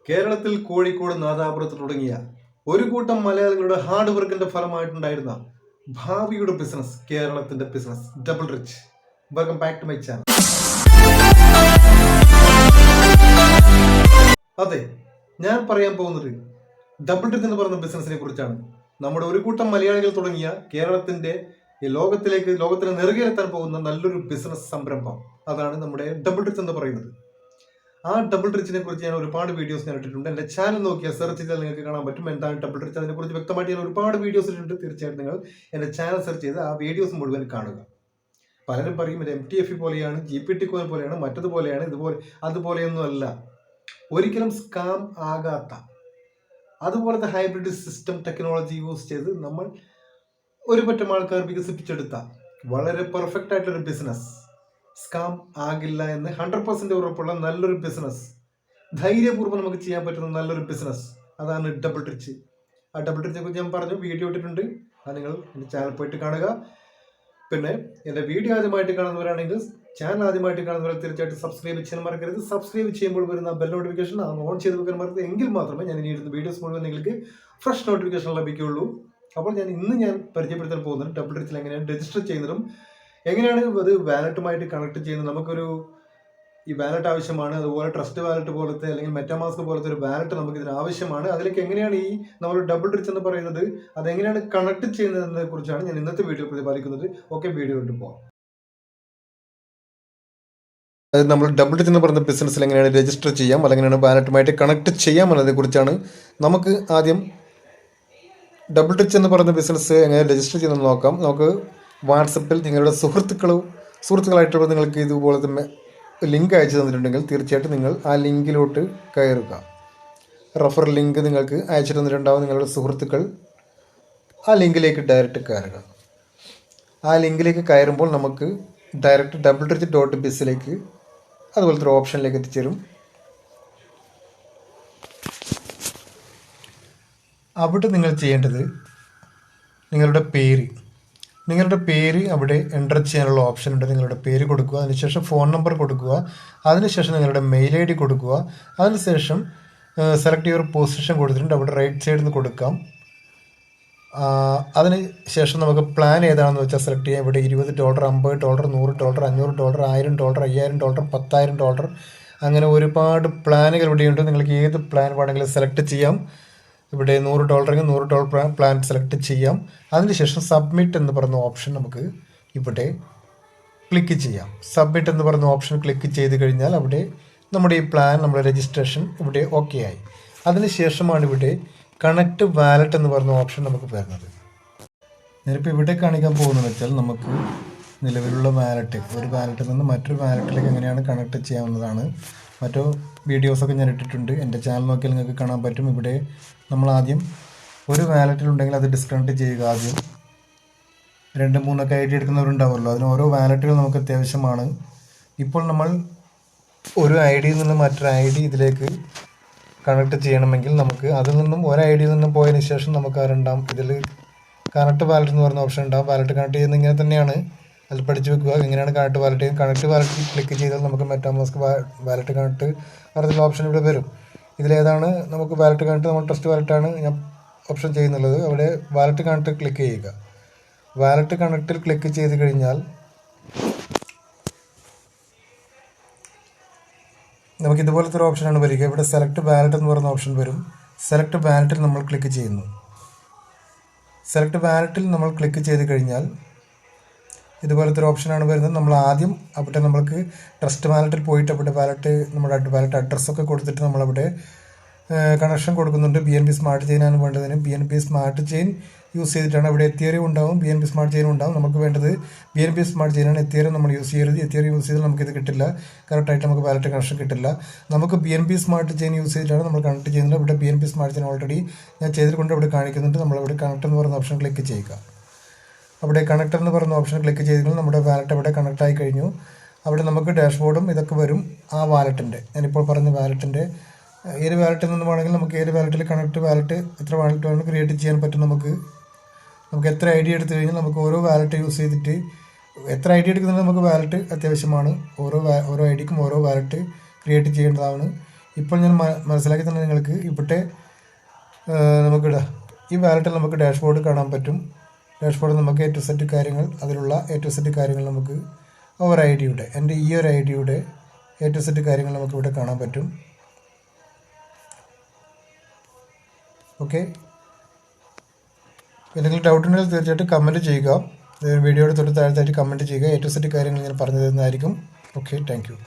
കേരളത്തിൽ കോഴിക്കോട് നാദാപുരത്ത് തുടങ്ങിയ ഒരു കൂട്ടം മലയാളികളുടെ ഹാർഡ് വർക്കിന്റെ ഫലമായിട്ടുണ്ടായിരുന്ന ഭാവിയുടെ ബിസിനസ്, കേരളത്തിന്റെ business double rich. Welcome back to my channel. അതെ, ഞാൻ പറയാൻ പോകുന്നത് ഡബിൾ റിച്ച് എന്ന് പറയുന്ന ബിസിനസിനെ കുറിച്ചാണ്. നമ്മുടെ ഒരു കൂട്ടം മലയാളികൾ തുടങ്ങിയ കേരളത്തിന്റെ ലോകത്തിന് നെറുകയിലെത്താൻ പോകുന്ന നല്ലൊരു ബിസിനസ് സംരംഭം, അതാണ് നമ്മുടെ ഡബിൾ റിച്ച് എന്ന് പറയുന്നത്. ആ ഡബിൾ റിച്ചിനെ കുറിച്ച് ഞാൻ ഒരുപാട് വീഡിയോസ് ഞാൻ ഇട്ടിട്ടുണ്ട്. എൻ്റെ ചാനൽ നോക്കിയാൽ സെർച്ച് ചെയ്താൽ നിങ്ങൾക്ക് കാണാൻ പറ്റും എന്താണ് ഡബിൾ റിച്ച്. അതിനെക്കുറിച്ച് വ്യക്തമായിട്ട് ഞാൻ ഒരുപാട് വീഡിയോസ് ഇട്ടിട്ടുണ്ട്. തീർച്ചയായിട്ടും നിങ്ങൾ എൻ്റെ ചാനൽ സെർച്ച് ചെയ്ത് ആ വീഡിയോസ് മുഴുവൻ കാണുക. പലരും പറയും ഇത് MTF പോലെയാണ്, GPT കോയിൻ പോലെയാണ്, മറ്റതുപോലെയാണ്, അതുപോലെയൊന്നും അല്ല. ഒരിക്കലും സ്കാം ആകാത്ത അതുപോലത്തെ ഹൈബ്രിഡ് സിസ്റ്റം ടെക്നോളജി യൂസ് ചെയ്ത് നമ്മൾ ഒരു പറ്റം ആൾക്കാർ വികസിപ്പിച്ചെടുത്ത വളരെ പെർഫെക്റ്റ് ആയിട്ടൊരു ബിസിനസ്, സ്കാം ആകില്ല എന്ന് 100% ഉറപ്പുള്ള നല്ലൊരു ബിസിനസ്, ധൈര്യപൂർവ്വം നമുക്ക് ചെയ്യാൻ പറ്റുന്ന നല്ലൊരു ബിസിനസ്, അതാണ് ഡബിൾ റിച്ച്. ആ ഡബിൾ റിച്ചിനെ കുറിച്ച് ഞാൻ പറഞ്ഞു, വീഡിയോ ഇട്ടിട്ടുണ്ട്. അത് നിങ്ങൾ എൻ്റെ ചാനൽ പോയിട്ട് കാണുക. പിന്നെ എൻ്റെ വീഡിയോ ആദ്യമായിട്ട് കാണുന്നവരാണെങ്കിൽ, ചാനൽ ആദ്യമായിട്ട് കാണുന്നവരെ തീർച്ചയായിട്ടും സബ്സ്ക്രൈബ് ചെയ്യാൻ മറക്കരുത്. സബ്സ്ക്രൈബ് ചെയ്യുമ്പോൾ വരുന്ന ബെൽ നോട്ടിഫിക്കേഷൻ ഓൺ ചെയ്ത് വെക്കാൻ മറക്കരുത്. എങ്കിൽ മാത്രമേ ഞാൻ ഇനി ഇടുന്ന വീഡിയോസ് മുഴുവൻ നിങ്ങൾക്ക് ഫ്രഷ് നോട്ടിഫിക്കേഷൻ ലഭിക്കുകയുള്ളൂ. അപ്പോൾ ഇന്ന് ഞാൻ പരിചയപ്പെടുത്താൻ പോകുന്നത് ഡബിൾ റിച്ചിൽ എങ്ങനെയാണ് രജിസ്റ്റർ ചെയ്യുന്നതും എങ്ങനെയാണ് അത് വാലറ്റുമായിട്ട് കണക്ട് ചെയ്യുന്നത്. നമുക്കൊരു ഈ വാലറ്റ് ആവശ്യമാണ്, അതുപോലെ ട്രസ്റ്റ് വാലറ്റ് പോലത്തെ അല്ലെങ്കിൽ മെറ്റാമാസ്ക് പോലത്തെ ഒരു വാലറ്റ് നമുക്ക് ഇതിന് ആവശ്യമാണ്. അതിലേക്ക് എങ്ങനെയാണ് ഈ നമ്മൾ ഡബിൾ റിച്ച് എന്ന് പറയുന്നത്, അതെങ്ങനെയാണ് കണക്ട് ചെയ്യുന്നതിനെ കുറിച്ചാണ് ഞാൻ ഇന്നത്തെ വീഡിയോ പ്രതിപാദിക്കുന്നത്. ഓക്കെ, വീഡിയോ ഇട്ട് പോകാം. അതായത് നമ്മൾ ഡബിൾ റിച്ച് എന്ന് പറയുന്ന ബിസിനസ്സിൽ എങ്ങനെയാണ് രജിസ്റ്റർ ചെയ്യാം, അല്ലെങ്ങനെയാണ് വാലറ്റുമായിട്ട് കണക്ട് ചെയ്യാം എന്നതിനെ കുറിച്ചാണ്. നമുക്ക് ആദ്യം ഡബിൾ റിച്ച് എന്ന് പറയുന്ന ബിസിനസ് എങ്ങനെ രജിസ്റ്റർ ചെയ്യുന്നത് നോക്കാം. നമുക്ക് വാട്സപ്പിൽ നിങ്ങളുടെ സുഹൃത്തുക്കളായിട്ടുള്ള നിങ്ങൾക്ക് ഇതുപോലത്തെ ലിങ്ക് അയച്ചു തന്നിട്ടുണ്ടെങ്കിൽ തീർച്ചയായിട്ടും നിങ്ങൾ ആ ലിങ്കിലോട്ട് കയറുക. റെഫർ ലിങ്ക് നിങ്ങൾക്ക് അയച്ചു തന്നിട്ടുണ്ടാവും നിങ്ങളുടെ സുഹൃത്തുക്കൾ. ആ ലിങ്കിലേക്ക് ഡയറക്റ്റ് കയറുക. ആ ലിങ്കിലേക്ക് കയറുമ്പോൾ നമുക്ക് ഡയറക്റ്റ് ഡബിൾ റിച്ച് .biz അതുപോലത്തെ ഒരു ഓപ്ഷനിലേക്ക് എത്തിച്ചേരും. അവിടെ നിങ്ങൾ ചെയ്യേണ്ടത് നിങ്ങളുടെ പേര് അവിടെ എൻ്റർ ചെയ്യാനുള്ള ഓപ്ഷൻ ഉണ്ട്. നിങ്ങളുടെ പേര് കൊടുക്കുക, അതിനുശേഷം ഫോൺ നമ്പർ കൊടുക്കുക, അതിനുശേഷം നിങ്ങളുടെ മെയിൽ ID കൊടുക്കുക, അതിനുശേഷം സെലക്ട് യുവർ പൊസിഷൻ കൊടുത്തിട്ടുണ്ട്, അവിടെ റൈറ്റ് സൈഡിൽ നിന്ന് കൊടുക്കാം. അതിന് ശേഷം നമുക്ക് പ്ലാൻ ഏതാണെന്ന് വെച്ചാൽ സെലക്ട് ചെയ്യാം. ഇവിടെ $20, $50, $100, $500, $1000, $5000, $10,000 അങ്ങനെ ഒരുപാട് പ്ലാനുകൾ ഇവിടെയുണ്ട്. നിങ്ങൾക്ക് ഏത് പ്ലാൻ വേണമെങ്കിലും സെലക്ട് ചെയ്യാം. ഇവിടെ $100 $100 പ്ലാൻ സെലക്ട് ചെയ്യാം. അതിനുശേഷം സബ്മിറ്റ് എന്ന് പറയുന്ന ഓപ്ഷൻ നമുക്ക് ഇവിടെ ക്ലിക്ക് ചെയ്യാം. സബ്മിറ്റ് എന്ന് പറയുന്ന ഓപ്ഷൻ ക്ലിക്ക് ചെയ്ത് കഴിഞ്ഞാൽ അവിടെ നമ്മുടെ ഈ പ്ലാൻ, നമ്മുടെ രജിസ്ട്രേഷൻ ഇവിടെ ഓക്കെ ആയി. അതിനുശേഷമാണ് ഇവിടെ കണക്ട് വാലറ്റ് എന്ന് പറയുന്ന ഓപ്ഷൻ നമുക്ക് വരുന്നത്. ഞാനിപ്പോൾ ഇവിടെ കാണിക്കാൻ പോകുന്നത് വെച്ചാൽ നമുക്ക് നിലവിലുള്ള വാലറ്റ്, ഒരു വാലറ്റിൽ നിന്ന് മറ്റൊരു വാലറ്റിലേക്ക് എങ്ങനെയാണ് കണക്ട് ചെയ്യാവുന്നതാണ്. മറ്റു വീഡിയോസൊക്കെ ഞാൻ ഇട്ടിട്ടുണ്ട്. എൻ്റെ ചാനൽ നോക്കിയാൽ നിങ്ങൾക്ക് കാണാൻ പറ്റും. ഇവിടെ നമ്മൾ ആദ്യം ഒരു വാലറ്റിലുണ്ടെങ്കിൽ അത് ഡിസ്കണക്ട് ചെയ്യുക. ആദ്യം 2-3 ID എടുക്കുന്നവരുണ്ടാവുമല്ലോ, അതിന് ഓരോ വാലറ്റുകൾ നമുക്ക് അത്യാവശ്യമാണ്. ഇപ്പോൾ നമ്മൾ ഒരു ID നിന്ന് മറ്റൊരു ID ഇതിലേക്ക് കണക്ട് ചെയ്യണമെങ്കിൽ നമുക്ക് അതിൽ നിന്നും ഒരു ID നിന്നും പോയതിന് ശേഷം നമുക്ക് ഇതിൽ കണക്ട് വാലറ്റ് എന്ന് പറയുന്ന ഓപ്ഷൻ ഉണ്ടാവും. വാലറ്റ് കണക്ട് ചെയ്യുന്നത് ഇങ്ങനെ തന്നെയാണ്, അതിൽ പഠിച്ചു വെക്കുക എങ്ങനെയാണ് കണക്ട് വാലറ്റ് ക്ലിക്ക് ചെയ്താൽ നമുക്ക് മെറ്റാമാസ്ക് വാലറ്റ് കണക്ട് പറഞ്ഞ ഓപ്ഷൻ ഇവിടെ വരും. ഇതിലേതാണ് നമുക്ക് വാലറ്റ് കണക്ട്, നമ്മൾ ട്രസ്റ്റ് വാലറ്റാണ് ഞാൻ ഓപ്ഷൻ ചെയ്യുന്നുള്ളത്. അവിടെ വാലറ്റ് കണക്ട് ക്ലിക്ക് ചെയ്യുക. വാലറ്റ് കണക്റ്റിൽ ക്ലിക്ക് ചെയ്ത് കഴിഞ്ഞാൽ നമുക്ക് ഇതുപോലത്തെ ഒരു ഓപ്ഷനാണ് വരിക. ഇവിടെ സെലക്ട് വാലറ്റ് എന്ന് പറയുന്ന ഓപ്ഷൻ വരും. സെലക്ട് വാലറ്റിൽ നമ്മൾ ക്ലിക്ക് ചെയ്യുന്നു. സെലക്ട് വാലറ്റിൽ നമ്മൾ ക്ലിക്ക് ചെയ്ത് കഴിഞ്ഞാൽ ഇതുപോലത്തെ ഒരു ഓപ്ഷനാണ് വരുന്നത്. നമ്മൾ ആദ്യം അവിടെ നമ്മൾക്ക് ട്രസ്റ്റ് വാലറ്റിൽ പോയിട്ട് അവിടെ നമ്മുടെ വാലറ്റ് അഡ്രസ്സൊക്കെ കൊടുത്തിട്ട് നമ്മളവിടെ കണക്ഷൻ കൊടുക്കുന്നുണ്ട്. BNB സ്മാർട്ട് ചെയിനാണ് വേണ്ടതിന്. BNB സ്മാർട്ട് ചെയിൻ യൂസ് ചെയ്തിട്ടാണ്. ഇവിടെ എത്തിയറിയും ഉണ്ടാവും, BNB സ്മാർട്ട് ചെയിനും ഉണ്ടാവും. നമുക്ക് വേണ്ടത് BNB സ്മാർട്ട് ചെയിനാണ്. എത്തിയറിയും നമ്മൾ യൂസ് ചെയ്യരുത്. എത്തിയറിയും യൂസ് ചെയ്താൽ നമുക്കിത് കിട്ടില്ല, കറക്റ്റായിട്ട് നമുക്ക് വാലറ്റ് കണക്ഷൻ കിട്ടില്ല. നമുക്ക് BNB സ്മാർട്ട് ചെയിൻ യൂസ് ചെയ്തിട്ടാണ് നമ്മൾ കണക്ട് ചെയ്യുന്നത്. ഇവിടെ BNB സ്മാർട്ട് ചെയിൻ ഓൾറെഡി ഞാൻ ചെയ്തിട്ടുണ്ട്, ഇവിടെ കാണിക്കുന്നുണ്ട്. നമ്മളിവിടെ കണക്ട് എന്ന് പറയുന്ന ഓപ്ഷൻ ക്ലിക്ക് ചെയ്യുക. അവിടെ കണക്ട് എന്ന് പറയുന്ന ഓപ്ഷൻ ക്ലിക്ക് ചെയ്തെങ്കിൽ നമ്മുടെ വാലറ്റ് അവിടെ കണക്ട് ആയി കഴിഞ്ഞു. അവിടെ നമുക്ക് ഡാഷ്ബോർഡും ഇതൊക്കെ വരും. ആ വാലറ്റിൻ്റെ, ഞാനിപ്പോൾ പറഞ്ഞ വാലറ്റിൻ്റെ ഏത് വാലറ്റിൽ നിന്ന് വേണമെങ്കിൽ നമുക്ക് ഏത് വാലറ്റിൽ കണക്ട് വാലറ്റ് എത്ര വാലറ്റ് വേണമെങ്കിൽ ക്രിയേറ്റ് ചെയ്യാൻ പറ്റും. നമുക്ക് എത്ര ID എടുത്തു കഴിഞ്ഞാൽ നമുക്ക് ഓരോ വാലറ്റ് യൂസ് ചെയ്തിട്ട് എത്ര ID എടുക്കുന്നത് നമുക്ക് വാലറ്റ് അത്യാവശ്യമാണ്. ഓരോ ID ക്കും ഓരോ വാലറ്റ് ക്രിയേറ്റ് ചെയ്യേണ്ടതാണ്. ഇപ്പോൾ ഞാൻ മനസ്സിലാക്കി തന്നെ നിങ്ങൾക്ക് ഇവിടെ നമുക്കിടാം. ഈ വാലറ്റിൽ നമുക്ക് ഡാഷ്ബോർഡ് കാണാൻ പറ്റും. ഡാഷ്ബോർഡ് നമുക്ക് A to Z കാര്യങ്ങൾ, അതിലുള്ള A to Z കാര്യങ്ങൾ നമുക്ക് ഒരു ഐഡിയുടെ, എൻ്റെ ഈ ഒരു ഐഡിയുടെ A to Z കാര്യങ്ങൾ നമുക്ക് ഇവിടെ കാണാൻ പറ്റും. ഓക്കെ, എന്തെങ്കിലും ഡൗട്ട് ഉണ്ടെങ്കിൽ തീർച്ചയായിട്ടും കമൻറ്റ് ചെയ്യുക. വീഡിയോയുടെ തൊട്ട് താഴത്തായിട്ട് കമൻറ്റ് ചെയ്യുക. A to Z കാര്യങ്ങൾ ഞാൻ പറഞ്ഞു തരുന്നതായിരിക്കും. Okay, thank you.